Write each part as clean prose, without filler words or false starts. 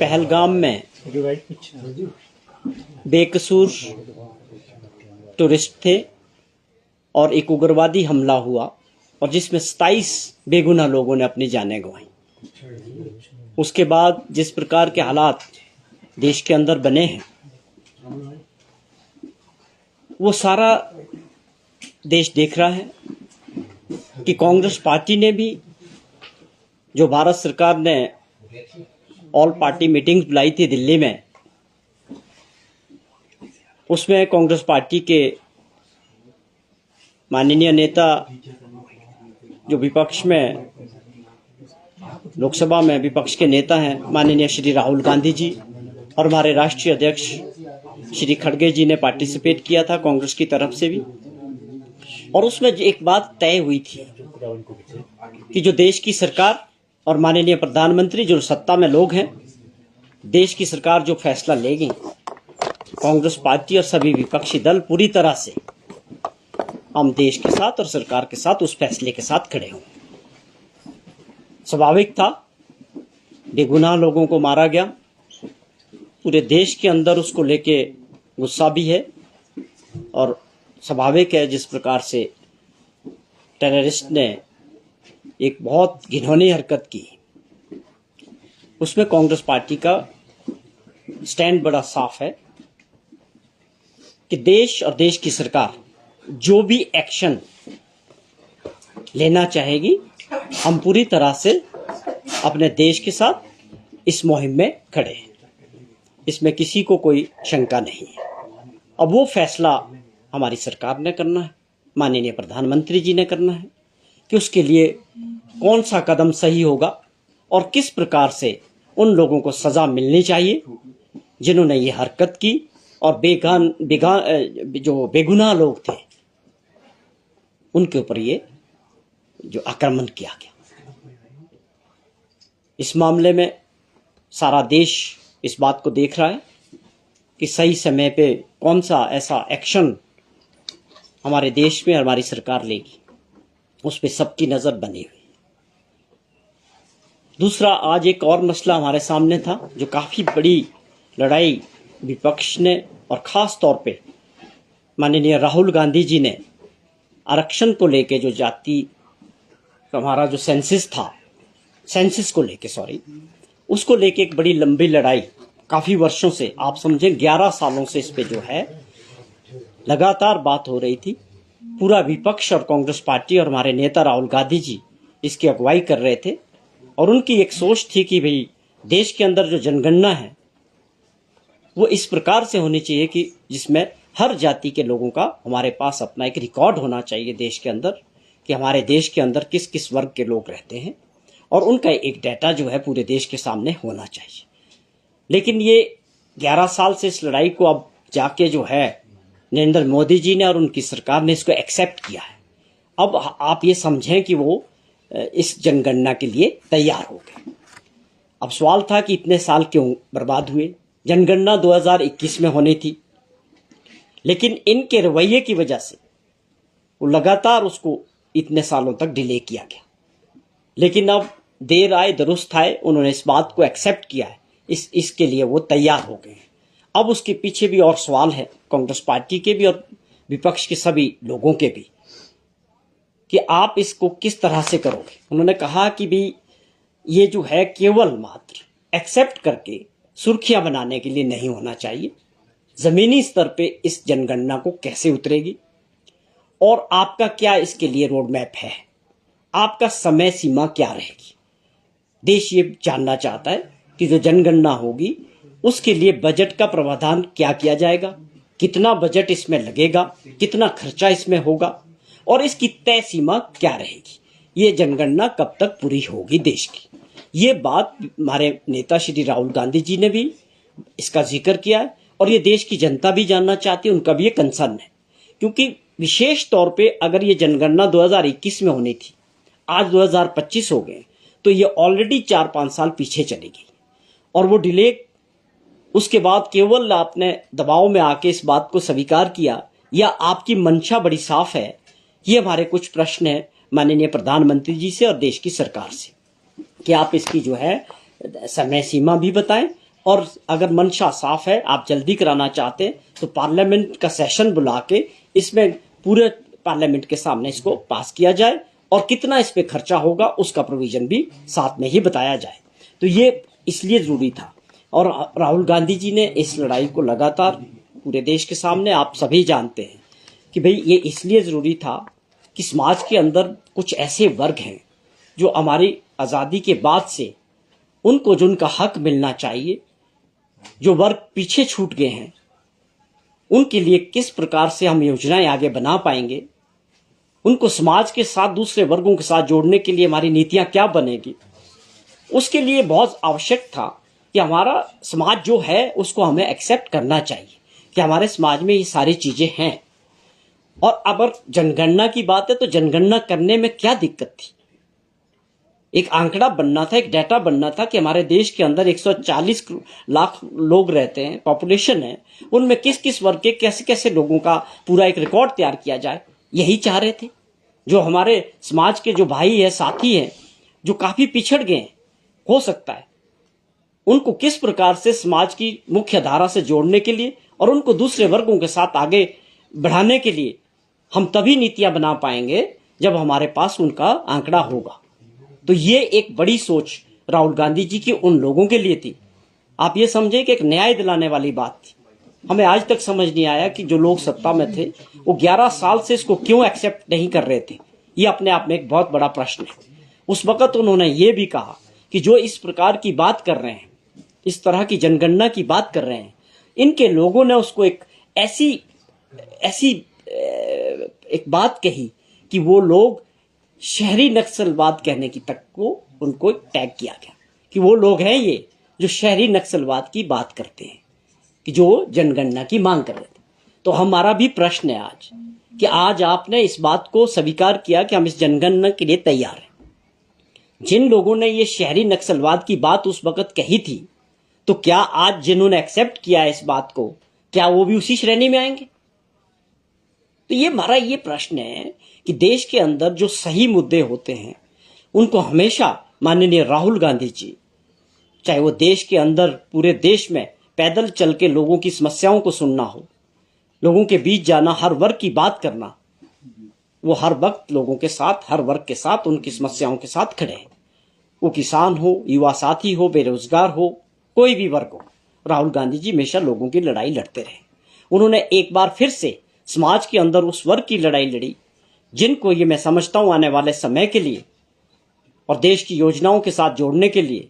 पहलगाम में बेकसूर टूरिस्ट थे और एक उग्रवादी हमला हुआ और जिसमें 27 बेगुनाह लोगों ने अपनी जानें गंवाई। उसके बाद जिस प्रकार के हालात देश के अंदर बने हैं, वो सारा देश देख रहा है कि कांग्रेस पार्टी ने भी, जो भारत सरकार ने ऑल पार्टी मीटिंग्स बुलाई थी दिल्ली में, उसमें कांग्रेस पार्टी के माननीय नेता, जो विपक्ष में, लोकसभा में विपक्ष के नेता हैं, माननीय श्री राहुल गांधी जी, और हमारे राष्ट्रीय अध्यक्ष श्री खड़गे जी ने पार्टिसिपेट किया था कांग्रेस की तरफ से भी। और उसमें एक बात तय हुई थी कि जो देश की सरकार और माननीय प्रधानमंत्री, जो सत्ता में लोग हैं, देश की सरकार जो फैसला लेगी, कांग्रेस पार्टी और सभी विपक्षी दल पूरी तरह से हम देश के साथ और सरकार के साथ उस फैसले के साथ खड़े हों। स्वाभाविक था, बेगुनाह लोगों को मारा गया, पूरे देश के अंदर उसको लेके गुस्सा भी है और स्वाभाविक है जिस प्रकार से टेररिस्ट ने एक बहुत घिनौनी हरकत की, उसमें कांग्रेस पार्टी का स्टैंड बड़ा साफ है कि देश और देश की सरकार जो भी एक्शन लेना चाहेगी, हम पूरी तरह से अपने देश के साथ इस मुहिम में खड़े हैं। इसमें किसी को कोई शंका नहीं है। अब वो फैसला हमारी सरकार ने करना है, माननीय प्रधानमंत्री जी ने करना है कि उसके लिए कौन सा कदम सही होगा और किस प्रकार से उन लोगों को सजा मिलनी चाहिए जिन्होंने ये हरकत की और जो बेगुनाह लोग थे उनके ऊपर ये जो आक्रमण किया गया। इस मामले में सारा देश इस बात को देख रहा है कि सही समय पे कौन सा ऐसा एक्शन हमारे देश में हमारी सरकार लेगी, उस पर सबकी नज़र बनी हुई। दूसरा, आज एक और मसला हमारे सामने था जो काफ़ी बड़ी लड़ाई विपक्ष ने और ख़ास तौर पे माननीय राहुल गांधी जी ने आरक्षण को लेके, जो जाति हमारा जो सेंसस को लेके उसको लेके एक बड़ी लंबी लड़ाई काफ़ी वर्षों से, आप समझें 11 सालों से इस पे जो है लगातार बात हो रही थी। पूरा विपक्ष और कांग्रेस पार्टी और हमारे नेता राहुल गांधी जी इसकी अगुवाई कर रहे थे और उनकी एक सोच थी कि भाई देश के अंदर जो जनगणना है वो इस प्रकार से होनी चाहिए कि जिसमें हर जाति के लोगों का हमारे पास अपना एक रिकॉर्ड होना चाहिए देश के अंदर कि हमारे देश के अंदर किस किस वर्ग के लोग रहते हैं और उनका एक डाटा जो है पूरे देश के सामने होना चाहिए। लेकिन ये 11 साल से इस लड़ाई को अब जाके जो है नरेंद्र मोदी जी ने और उनकी सरकार ने इसको एक्सेप्ट किया है। अब आप ये समझें कि वो इस जनगणना के लिए तैयार हो गए। अब सवाल था कि इतने साल क्यों बर्बाद हुए। जनगणना 2021 में होनी थी, लेकिन इनके रवैये की वजह से वो लगातार उसको इतने सालों तक डिले किया गया। लेकिन अब देर आए दुरुस्त आए, उन्होंने इस बात को एक्सेप्ट किया है, इसके लिए वो तैयार हो गए हैं। अब उसके पीछे भी और सवाल है कांग्रेस पार्टी के भी और विपक्ष के सभी लोगों के भी कि आप इसको किस तरह से करोगे। उन्होंने कहा कि भी ये जो है केवल मात्र एक्सेप्ट करके सुर्खियां बनाने के लिए नहीं होना चाहिए, जमीनी स्तर पे इस जनगणना को कैसे उतरेगी और आपका क्या इसके लिए रोड मैप है, आपका समय सीमा क्या रहेगी। देश ये जानना चाहता है कि जो जनगणना होगी उसके लिए बजट का प्रावधान क्या किया जाएगा, कितना बजट इसमें लगेगा, कितना खर्चा इसमें होगा और इसकी तय सीमा क्या रहेगी, ये जनगणना कब तक पूरी होगी देश की। ये बात हमारे नेता श्री राहुल गांधी जी ने भी इसका जिक्र किया है और ये देश की जनता भी जानना चाहती है, उनका भी ये कंसर्न है। क्योंकि विशेष तौर पे अगर ये जनगणना 2021 में होनी थी, आज 2025 हो गए, तो ये ऑलरेडी 4-5 साल पीछे चली गई और वो डिले उसके बाद केवल आपने दबाव में आके इस बात को स्वीकार किया या आपकी मंशा बड़ी साफ है। ये हमारे कुछ प्रश्न हैं माननीय प्रधानमंत्री जी से और देश की सरकार से कि आप इसकी जो है समय सीमा भी बताएं और अगर मंशा साफ है, आप जल्दी कराना चाहते हैं तो पार्लियामेंट का सेशन बुला के इसमें पूरे पार्लियामेंट के सामने इसको पास किया जाए और कितना इस पे खर्चा होगा उसका प्रोविजन भी साथ में ही बताया जाए। तो ये इसलिए जरूरी था और राहुल गांधी जी ने इस लड़ाई को लगातार पूरे देश के सामने, आप सभी जानते हैं कि भाई ये इसलिए जरूरी था कि समाज के अंदर कुछ ऐसे वर्ग हैं जो हमारी आज़ादी के बाद से उनको जो उनका हक मिलना चाहिए, जो वर्ग पीछे छूट गए हैं, उनके लिए किस प्रकार से हम योजनाएं आगे बना पाएंगे, उनको समाज के साथ दूसरे वर्गों के साथ जोड़ने के लिए हमारी नीतियां क्या बनेगी, उसके लिए बहुत आवश्यक था कि हमारा समाज जो है उसको हमें एक्सेप्ट करना चाहिए कि हमारे समाज में ये सारी चीजें हैं। और अगर जनगणना की बात है तो जनगणना करने में क्या दिक्कत थी? एक आंकड़ा बनना था, एक डाटा बनना था कि हमारे देश के अंदर 140 लाख लोग रहते हैं, पॉपुलेशन है, उनमें किस किस वर्ग के कैसे कैसे लोगों का पूरा एक रिकॉर्ड तैयार किया जाए। यही चाह रहे थे। जो हमारे समाज के जो भाई है, साथी हैं, जो काफी पिछड़ गए हैं, हो सकता है उनको किस प्रकार से समाज की मुख्य धारा से जोड़ने के लिए और उनको दूसरे वर्गों के साथ आगे बढ़ाने के लिए हम तभी नीतियां बना पाएंगे जब हमारे पास उनका आंकड़ा होगा। तो ये एक बड़ी सोच राहुल गांधी जी की उन लोगों के लिए थी। आप ये समझे कि एक न्याय दिलाने वाली बात थी। हमें आज तक समझ नहीं आया कि जो लोग सत्ता में थे वो 11 साल से इसको क्यों एक्सेप्ट नहीं कर रहे थे। ये अपने आप में एक बहुत बड़ा प्रश्न है। उस वक्त उन्होंने ये भी कहा कि जो इस प्रकार की बात कर रहे हैं, इस तरह की जनगणना की बात कर रहे हैं, इनके लोगों ने उसको एक ऐसी एक बात कही कि वो लोग शहरी नक्सलवाद कहने की तक को उनको टैग किया गया कि वो लोग हैं ये जो शहरी नक्सलवाद की बात करते हैं, कि जो जनगणना की मांग कर रहे थे। तो हमारा भी प्रश्न है आज कि आज आपने इस बात को स्वीकार किया कि हम इस जनगणना के लिए तैयार हैं। जिन लोगों ने ये शहरी नक्सलवाद की बात उस वक्त कही थी, तो क्या आज जिन्होंने एक्सेप्ट किया इस बात को, क्या वो भी उसी श्रेणी में आएंगे? तो ये हमारा ये प्रश्न है कि देश के अंदर जो सही मुद्दे होते हैं उनको हमेशा माननीय राहुल गांधी जी, चाहे वो देश के अंदर पूरे देश में पैदल चल के लोगों की समस्याओं को सुनना हो, लोगों के बीच जाना, हर वर्ग की बात करना, वो हर वक्त लोगों के साथ, हर वर्ग के साथ, उनकी समस्याओं के साथ खड़े हैं। वो किसान हो, युवा साथी हो, बेरोजगार हो, कोई भी वर्ग हो, राहुल गांधी जी हमेशा लोगों की लड़ाई लड़ते रहे। उन्होंने एक बार फिर से समाज के अंदर उस वर्ग की लड़ाई लड़ी जिनको ये मैं समझता हूं आने वाले समय के लिए और देश की योजनाओं के साथ जोड़ने के लिए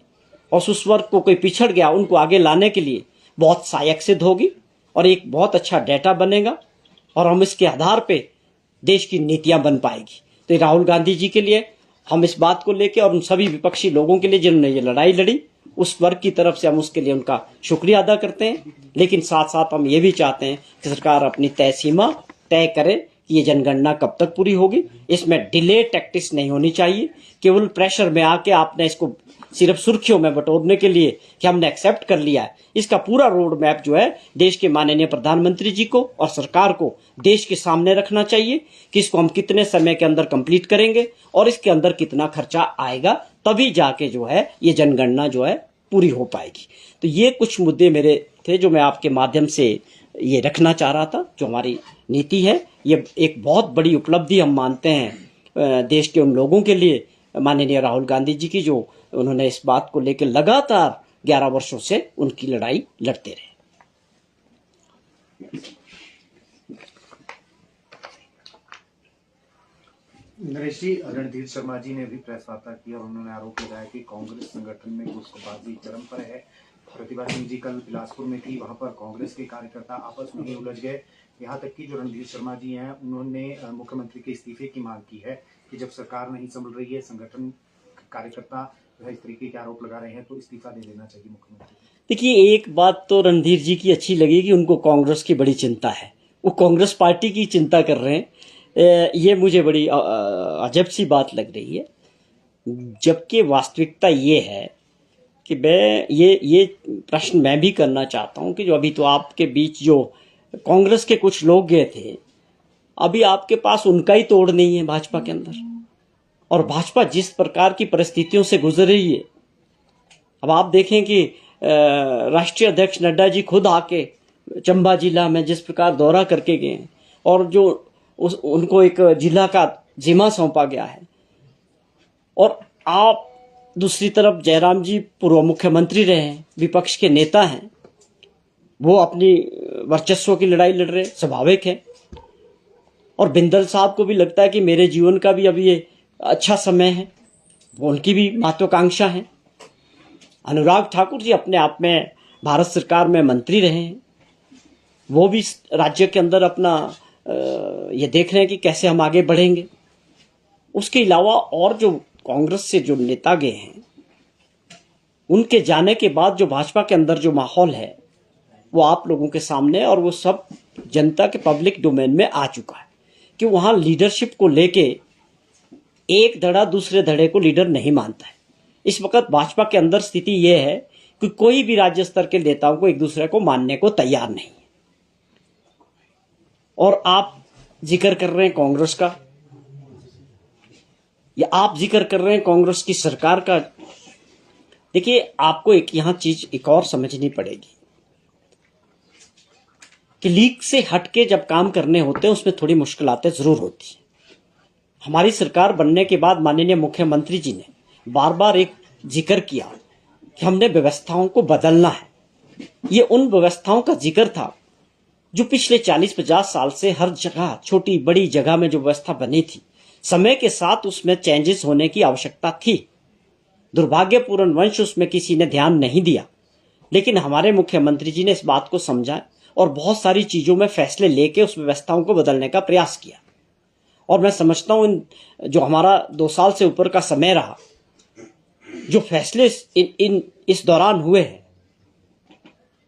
और उस वर्ग को कोई पिछड़ गया उनको आगे लाने के लिए बहुत सहायक सिद्ध होगी और एक बहुत अच्छा डेटा बनेगा और हम इसके आधार पे देश की नीतियां बन पाएगी। तो राहुल गांधी जी के लिए हम इस बात को लेकर और उन सभी विपक्षी लोगों के लिए जिन्होंने ये लड़ाई लड़ी, उस वर्ग की तरफ से हम उसके लिए उनका शुक्रिया अदा करते हैं। लेकिन साथ साथ हम ये भी चाहते हैं कि सरकार अपनी तय सीमा तय करे कि ये जनगणना कब तक पूरी होगी। इसमें डिले टैक्टिक्स नहीं होनी चाहिए। केवल प्रेशर में आके आपने इसको सिर्फ सुर्खियों में बटोरने के लिए कि हमने एक्सेप्ट कर लिया है, इसका पूरा रोड मैप जो है देश के माननीय प्रधानमंत्री जी को और सरकार को देश के सामने रखना चाहिए कि इसको हम कितने समय के अंदर कंप्लीट करेंगे और इसके अंदर कितना खर्चा आएगा, तभी जाके जो है ये जनगणना जो है पूरी हो पाएगी। तो ये कुछ मुद्दे मेरे थे जो मैं आपके माध्यम से ये रखना चाह रहा था। जो हमारी नीति है ये एक बहुत बड़ी उपलब्धि हम मानते हैं देश के उन लोगों के लिए, माननीय राहुल गांधी जी की, जो उन्होंने इस बात को लेकर लगातार 11 वर्षों से उनकी लड़ाई लड़ते रहे। नरेश जी, रणधीर शर्मा जी ने भी प्रेस वार्ता की और उन्होंने आरोप लगाया कि कांग्रेस संगठन में घुसपैठी चरम पर है। प्रतिभा सिंह जी कल बिलासपुर में थी, वहां पर कांग्रेस के कार्यकर्ता आपस में ही उलझ गए। यहाँ तक कि जो रणधीर शर्मा जी हैं उन्होंने मुख्यमंत्री के इस्तीफे की मांग की है कि जब सरकार नहीं संभल रही है, संगठन कार्यकर्ता इस तरीके के आरोप लगा रहे हैं तो इस्तीफा दे देना चाहिए मुख्यमंत्री। देखिए, एक बात तो रणधीर जी की अच्छी लगी कि उनको कांग्रेस की बड़ी चिंता है, वो कांग्रेस पार्टी की चिंता कर रहे हैं। ये मुझे बड़ी अजब सी बात लग रही है, जबकि वास्तविकता ये है कि मैं ये प्रश्न मैं भी करना चाहता हूं कि जो अभी तो आपके बीच जो कांग्रेस के कुछ लोग गए थे, अभी आपके पास उनका ही तोड़ नहीं है भाजपा के अंदर। और भाजपा जिस प्रकार की परिस्थितियों से गुजर रही है, अब आप देखें कि राष्ट्रीय अध्यक्ष नड्डा जी खुद आके चंबा जिला में जिस प्रकार दौरा करके गए हैं और जो उनको एक जिला का जिम्मा सौंपा गया है, और आप दूसरी तरफ जयराम जी पूर्व मुख्यमंत्री रहे हैं, विपक्ष के नेता हैं, वो अपनी वर्चस्व की लड़ाई लड़ रहे, स्वाभाविक है। और बिंदल साहब को भी लगता है कि मेरे जीवन का भी अभी ये अच्छा समय है, उनकी भी महत्वाकांक्षा है। अनुराग ठाकुर जी अपने आप में भारत सरकार में मंत्री रहे हैं, वो भी राज्य के अंदर अपना ये देख रहे हैं कि कैसे हम आगे बढ़ेंगे। उसके अलावा और जो कांग्रेस से जो नेता गए हैं, उनके जाने के बाद जो भाजपा के अंदर जो माहौल है वो आप लोगों के सामने, और वो सब जनता के पब्लिक डोमेन में आ चुका है कि वहां लीडरशिप को लेके एक धड़ा दूसरे धड़े को लीडर नहीं मानता है। इस वक्त भाजपा के अंदर स्थिति यह है कि कोई भी राज्य स्तर के नेताओं को एक दूसरे को मानने को तैयार नहीं है। और आप जिक्र कर रहे हैं कांग्रेस का, या आप जिक्र कर रहे हैं कांग्रेस की सरकार का। देखिए, आपको यहां चीज एक और समझनी पड़ेगी कि लीक से हटके जब काम करने होते हैं उसमें थोड़ी मुश्किलातें जरूर होती हैं। हमारी सरकार बनने के बाद माननीय मुख्यमंत्री जी ने बार बार एक जिक्र किया कि हमने व्यवस्थाओं को बदलना है। ये उन व्यवस्थाओं का जिक्र था जो पिछले 40-50 साल से हर जगह, छोटी बड़ी जगह में जो व्यवस्था बनी थी, समय के साथ उसमें चेंजेस होने की आवश्यकता थी। दुर्भाग्यपूर्ण वंश उसमें किसी ने ध्यान नहीं दिया, लेकिन हमारे मुख्यमंत्री जी ने इस बात को समझा और बहुत सारी चीजों में फैसले लेके उस व्यवस्थाओं को बदलने का प्रयास किया। और मैं समझता हूं जो हमारा 2 साल से ऊपर का समय रहा, जो फैसले इस दौरान हुए हैं,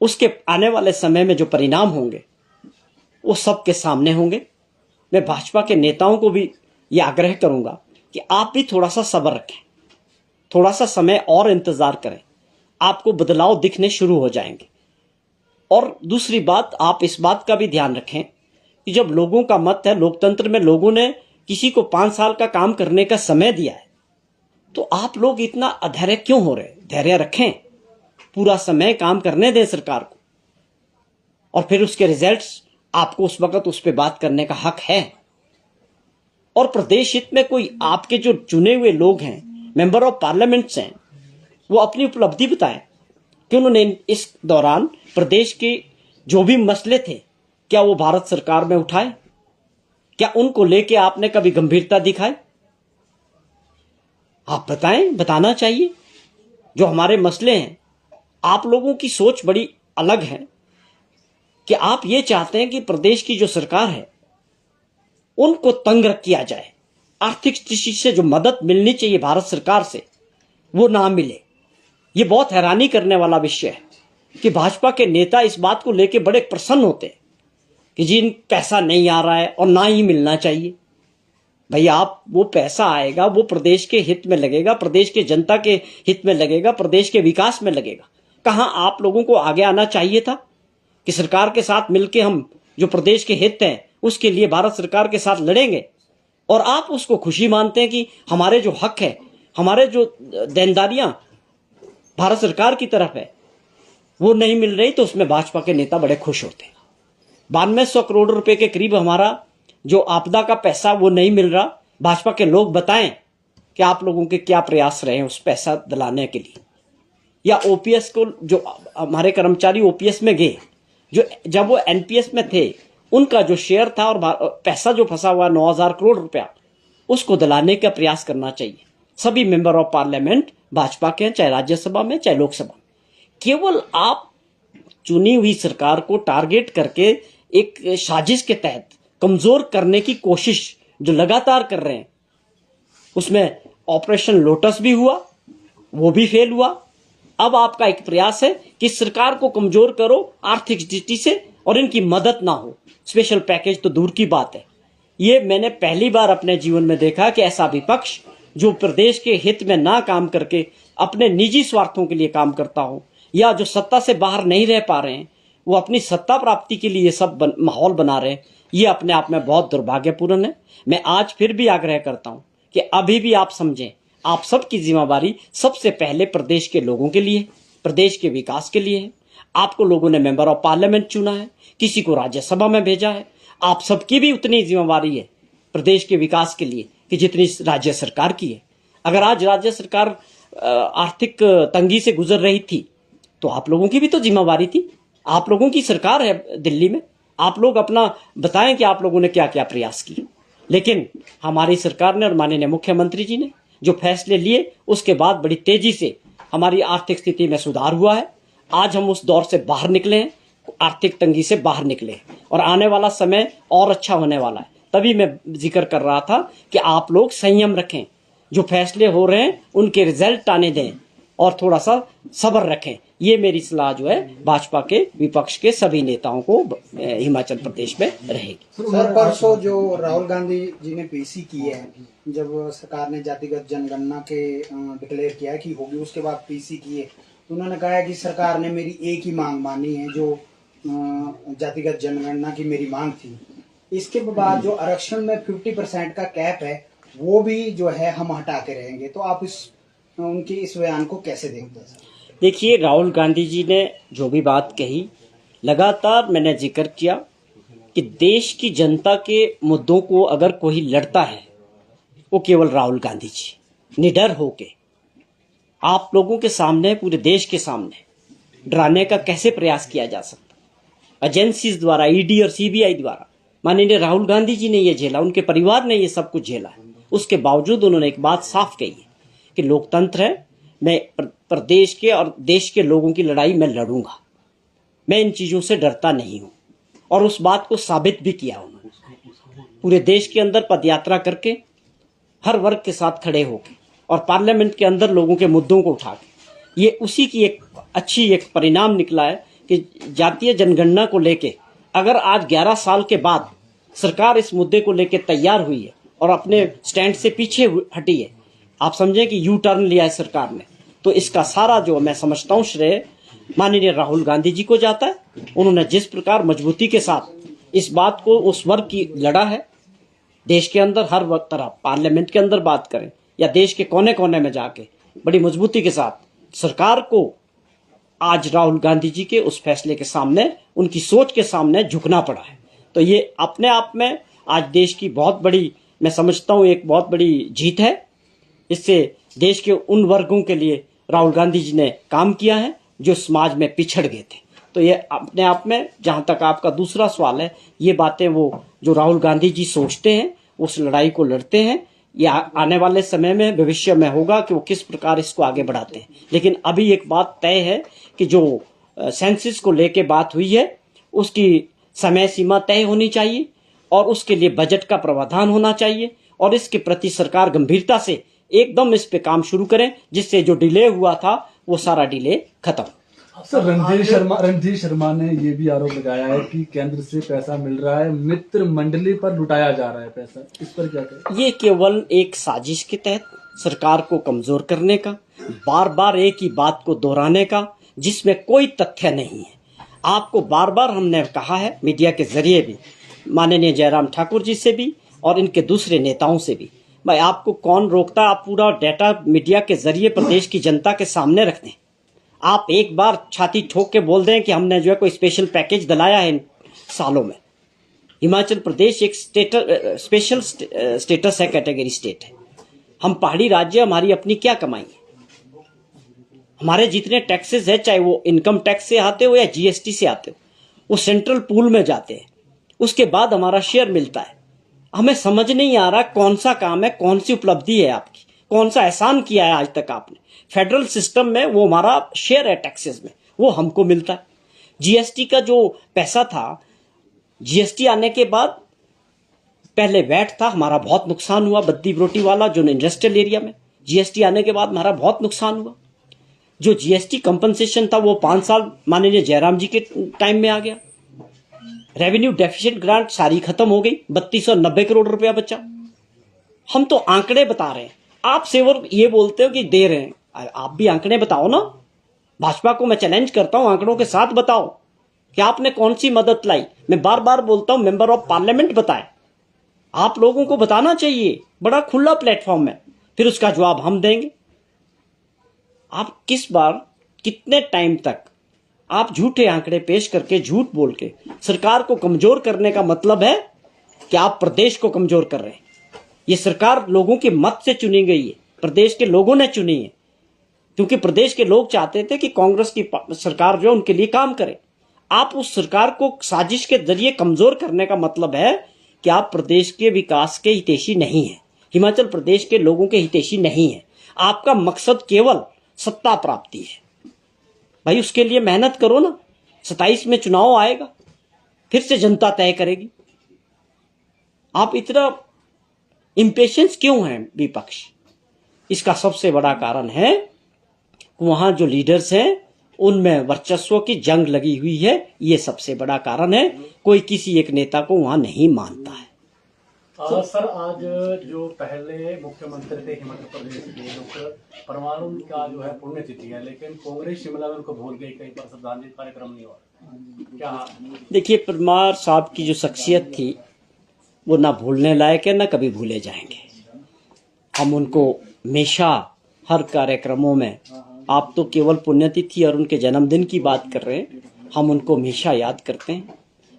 उसके आने वाले समय में जो परिणाम होंगे वो सबके सामने होंगे। मैं भाजपा के नेताओं को भी ये आग्रह करूंगा कि आप भी थोड़ा सा सब्र रखें, थोड़ा सा समय और इंतजार करें, आपको बदलाव दिखने शुरू हो जाएंगे। और दूसरी बात, आप इस बात का भी ध्यान रखें कि जब लोगों का मत है, लोकतंत्र में लोगों ने किसी को 5 साल का काम करने का समय दिया है, तो आप लोग इतना अधैर्य क्यों हो रहे? धैर्य रखें, पूरा समय काम करने दें सरकार को, और फिर उसके रिजल्ट्स आपको उस वक्त उस पर बात करने का हक है। और प्रदेश हित में कोई आपके जो चुने हुए लोग हैं, मेंबर ऑफ पार्लियामेंट्स हैं, वो अपनी उपलब्धि बताएं कि उन्होंने इस दौरान प्रदेश के जो भी मसले थे, क्या वो भारत सरकार में उठाए? क्या उनको लेके आपने कभी गंभीरता दिखाई? आप बताएं, बताना चाहिए। जो हमारे मसले हैं, आप लोगों की सोच बड़ी अलग है कि आप ये चाहते हैं कि प्रदेश की जो सरकार है उनको तंग किया जाए, आर्थिक दृष्टि से जो मदद मिलनी चाहिए भारत सरकार से वो ना मिले। ये बहुत हैरानी करने वाला विषय है कि भाजपा के नेता इस बात को लेके बड़े प्रसन्न होते हैं कि जी पैसा नहीं आ रहा है और ना ही मिलना चाहिए। भाई, आप वो पैसा आएगा वो प्रदेश के हित में लगेगा, प्रदेश के जनता के हित में लगेगा, प्रदेश के विकास में लगेगा। कहां आप लोगों को आगे आना चाहिए था कि सरकार के साथ मिलके हम जो प्रदेश के हित हैं उसके लिए भारत सरकार के साथ लड़ेंगे, और आप उसको खुशी मानते हैं कि हमारे जो हक है, हमारे जो देनदारियां भारत सरकार की तरफ है वो नहीं मिल रही, तो उसमें भाजपा के नेता बड़े खुश होते हैं। 9200 करोड़ रुपए के करीब हमारा जो आपदा का पैसा वो नहीं मिल रहा। भाजपा के लोग बताएं कि आप लोगों के क्या प्रयास रहे हैं उस पैसा दिलाने के लिए। या ओपीएस को, जो हमारे कर्मचारी ओपीएस में गए, जो जब वो एनपीएस में थे, उनका जो शेयर था और पैसा जो फंसा हुआ 9000 करोड़ रुपया, उसको दिलाने का प्रयास करना चाहिए। सभी मेंबर ऑफ पार्लियामेंट भाजपा के हैं, चाहे राज्यसभा में चाहे लोकसभा में। केवल आप चुनी हुई सरकार को टारगेट करके एक साजिश के तहत कमजोर करने की कोशिश जो लगातार कर रहे हैं, उसमें ऑपरेशन लोटस भी हुआ, वो भी फेल हुआ। अब आपका एक प्रयास है कि सरकार को कमजोर करो आर्थिक दृष्टि से और इनकी मदद ना हो। स्पेशल पैकेज तो दूर की बात है। ये मैंने पहली बार अपने जीवन में देखा कि ऐसा विपक्ष जो प्रदेश के हित में ना काम करके अपने निजी स्वार्थों के लिए काम करता हो, या जो सत्ता से बाहर नहीं रह पा रहे हैं वो अपनी सत्ता प्राप्ति के लिए सब माहौल बना रहे हैं। ये अपने आप में बहुत दुर्भाग्यपूर्ण है। मैं आज फिर भी आग्रह करता हूं कि अभी भी आप समझें, आप सबकी जिम्मेवारी सबसे पहले प्रदेश के लोगों के लिए, प्रदेश के विकास के लिए है। आपको लोगों ने मेंबर ऑफ पार्लियामेंट चुना है, किसी को राज्यसभा में भेजा है। आप सबकी भी उतनी जिम्मेवारी है प्रदेश के विकास के लिए कि जितनी राज्य सरकार की है। अगर आज राज्य सरकार आर्थिक तंगी से गुजर रही थी तो आप लोगों की भी तो जिम्मेवारी थी। आप लोगों की सरकार है दिल्ली में, आप लोग अपना बताएं कि आप लोगों ने क्या क्या प्रयास किए। लेकिन हमारी सरकार ने और माननीय मुख्यमंत्री जी ने जो फैसले लिए उसके बाद बड़ी तेजी से हमारी आर्थिक स्थिति में सुधार हुआ है। आज हम उस दौर से बाहर निकले हैं, आर्थिक तंगी से बाहर निकले हैं और आने वाला समय और अच्छा होने वाला है। तभी मैं जिक्र कर रहा था कि आप लोग संयम रखें, जो फैसले हो रहे हैं उनके रिजल्ट आने दें और थोड़ा सा सब्र रखें। ये मेरी सलाह जो है भाजपा के विपक्ष के सभी नेताओं को हिमाचल प्रदेश में रहेगी। सर, परसों जो राहुल गांधी जी ने पेशी की है, जब सरकार ने जातिगत जनगणना के डिक्लेयर किया कि होगी, उसके बाद पेशी की है, तो उन्होंने कहा है कि सरकार ने मेरी एक ही मांग मानी है, जो जातिगत जनगणना की मेरी मांग थी। इसके बाद जो आरक्षण में 50% का कैप है वो भी जो है हम हटा के रहेंगे। तो आप उनकी इस बयान को कैसे देखते हैं सर? देखिए, राहुल गांधी जी ने जो भी बात कही, लगातार मैंने जिक्र किया कि देश की जनता के मुद्दों को अगर कोई लड़ता है वो केवल राहुल गांधी जी। निडर होके आप लोगों के सामने, पूरे देश के सामने डराने का कैसे प्रयास किया जा सकता? एजेंसीज द्वारा, ईडी और सीबीआई द्वारा माननीय राहुल गांधी जी ने ये झेला, उनके परिवार ने ये सब कुछ झेला है। उसके बावजूद उन्होंने एक बात साफ कही है कि लोकतंत्र है, मैं प्रदेश के और देश के लोगों की लड़ाई मैं लड़ूंगा, मैं इन चीज़ों से डरता नहीं हूं। और उस बात को साबित भी किया उन्होंने, पूरे देश के अंदर पदयात्रा करके, हर वर्ग के साथ खड़े होके और पार्लियामेंट के अंदर लोगों के मुद्दों को उठा के। ये उसी की एक अच्छी एक परिणाम निकला है कि जातीय जनगणना को लेके अगर आज 11 साल के बाद सरकार इस मुद्दे को लेके तैयार हुई है और अपने स्टैंड से पीछे हटी है, आप समझें कि यू टर्न लिया है सरकार ने, तो इसका सारा जो मैं समझता हूँ श्रेय माननीय राहुल गांधी जी को जाता है। उन्होंने जिस प्रकार मजबूती के साथ इस बात को उस वर्ग की लड़ा है, देश के अंदर हर वक्त तरह पार्लियामेंट के अंदर बात करें या देश के कोने कोने में जाके बड़ी मजबूती के साथ सरकार को आज राहुल गांधी जी के उस फैसले के सामने, उनकी सोच के सामने झुकना पड़ा है। तो ये अपने आप में आज देश की बहुत बड़ी, मैं समझता हूँ, एक बहुत बड़ी जीत है। इससे देश के उन वर्गों के लिए राहुल गांधी जी ने काम किया है जो समाज में पिछड़ गए थे। तो ये अपने आप में, जहां तक आपका दूसरा सवाल है, ये बातें वो जो राहुल गांधी जी सोचते हैं, उस लड़ाई को लड़ते हैं। ये आने वाले समय में, भविष्य में होगा कि वो किस प्रकार इसको आगे बढ़ाते हैं। लेकिन अभी एक बात तय है कि जो सेंसस को लेके बात हुई है उसकी समय सीमा तय होनी चाहिए और उसके लिए बजट का प्रावधान होना चाहिए और इसके प्रति सरकार गंभीरता से एकदम इस पे काम शुरू करें, जिससे जो डिले हुआ था वो सारा डिले खत्म। सर, रणधीर शर्मा ने ये भी आरोप लगाया है कि केंद्र से पैसा मिल रहा है, मित्र मंडली पर लुटाया जा रहा है पैसा, इस पर क्या कहें? ये केवल एक साजिश के तहत सरकार को कमजोर करने का, बार बार एक ही बात को दोहराने का, जिसमें कोई तथ्य नहीं है। आपको बार बार हमने कहा है मीडिया के जरिए भी, माननीय जयराम ठाकुर जी से भी और इनके दूसरे नेताओं से भी, भाई आपको कौन रोकता? आप पूरा डेटा मीडिया के जरिए प्रदेश की जनता के सामने रख दें। आप एक बार छाती ठोक के बोल दें कि हमने जो है कोई स्पेशल पैकेज दिलाया है इन सालों में। हिमाचल प्रदेश एक स्पेशल स्टेटस है, कैटेगरी स्टेट है। हम पहाड़ी राज्य, हमारी अपनी क्या कमाई है? हमारे जितने टैक्सेस है, चाहे वो इनकम टैक्स से आते हो या जीएसटी से आते हो, वो सेंट्रल पूल में जाते हैं, उसके बाद हमारा शेयर मिलता है। हमें समझ नहीं आ रहा कौन सा काम है, कौन सी उपलब्धि है आपकी, कौन सा एहसान किया है आज तक आपने। फेडरल सिस्टम में वो हमारा शेयर है टैक्सेस में, वो हमको मिलता है। जीएसटी का जो पैसा था, जीएसटी आने के बाद पहले वैट था, हमारा बहुत नुकसान हुआ। बद्दी बरोटी वाला जो इंडस्ट्रियल एरिया में, जीएसटी आने के बाद हमारा बहुत नुकसान हुआ। जो जीएसटी कंपनसेशन था वो 5 साल माननीय जयराम जी के टाइम में आ गया। रेवेन्यू डेफिसिट ग्रांट सारी खत्म हो गई, 3290 करोड़ रुपया बचा। हम तो आंकड़े बता रहे हैं, आप सिर्फ ये बोलते हो कि दे रहे हैं। आप भी आंकड़े बताओ ना। भाजपा को मैं चैलेंज करता हूं, आंकड़ों के साथ बताओ कि आपने कौन सी मदद लाई। मैं बार बार बोलता हूं मेंबर ऑफ पार्लियामेंट बताए, आप लोगों को बताना चाहिए, बड़ा खुला प्लेटफॉर्म है, फिर उसका जवाब हम देंगे। आप किस बार कितने टाइम तक आप झूठे आंकड़े पेश करके, झूठ बोल के सरकार को कमजोर करने का मतलब है कि आप प्रदेश को कमजोर कर रहे हैं। ये सरकार लोगों के मत से चुनी गई है, प्रदेश के लोगों ने चुनी है, क्योंकि प्रदेश के लोग चाहते थे कि कांग्रेस की सरकार जो उनके लिए काम करे। आप उस सरकार को साजिश के जरिए कमजोर करने का मतलब है कि आप प्रदेश के विकास के हितैषी नहीं है, हिमाचल प्रदेश के लोगों के हितैषी नहीं है। आपका मकसद केवल सत्ता प्राप्ति है। भाई उसके लिए मेहनत करो ना, 27 में चुनाव आएगा, फिर से जनता तय करेगी। आप इतना इम्पेशेंस क्यों हैं विपक्ष? इसका सबसे बड़ा कारण है वहां जो लीडर्स हैं उनमें वर्चस्व की जंग लगी हुई है। ये सबसे बड़ा कारण है। कोई किसी एक नेता को वहां नहीं मानता है। सर, आज जो पहले मुख्यमंत्री थे हिमाचल प्रदेश के, डॉक्टर परमार, उनका जो है पुण्यतिथि है, लेकिन कांग्रेस शिमला में उनको भूल गई, कहीं पर श्रद्धांजलि कार्यक्रम नहीं हुआ। क्या देखिए, परमार साहब की जो शख्सियत थी वो ना भूलने लायक है, ना कभी भूले जाएंगे। हम उनको हमेशा हर कार्यक्रमों में, आप तो केवल पुण्यतिथि और उनके जन्मदिन की बात कर रहे हैं, हम उनको हमेशा याद करते हैं।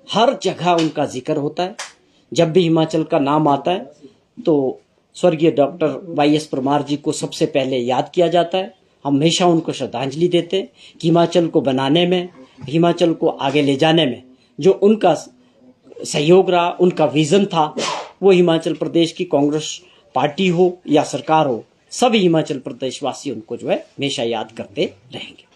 हर जगह उनका जिक्र होता है। जब भी हिमाचल का नाम आता है तो स्वर्गीय डॉक्टर YS परमार जी को सबसे पहले याद किया जाता है। हम हमेशा उनको श्रद्धांजलि देते हैं कि हिमाचल को बनाने में, हिमाचल को आगे ले जाने में जो उनका सहयोग रहा, उनका विजन था, वो हिमाचल प्रदेश की कांग्रेस पार्टी हो या सरकार हो, सभी हिमाचल प्रदेशवासी उनको जो है हमेशा याद करते रहेंगे।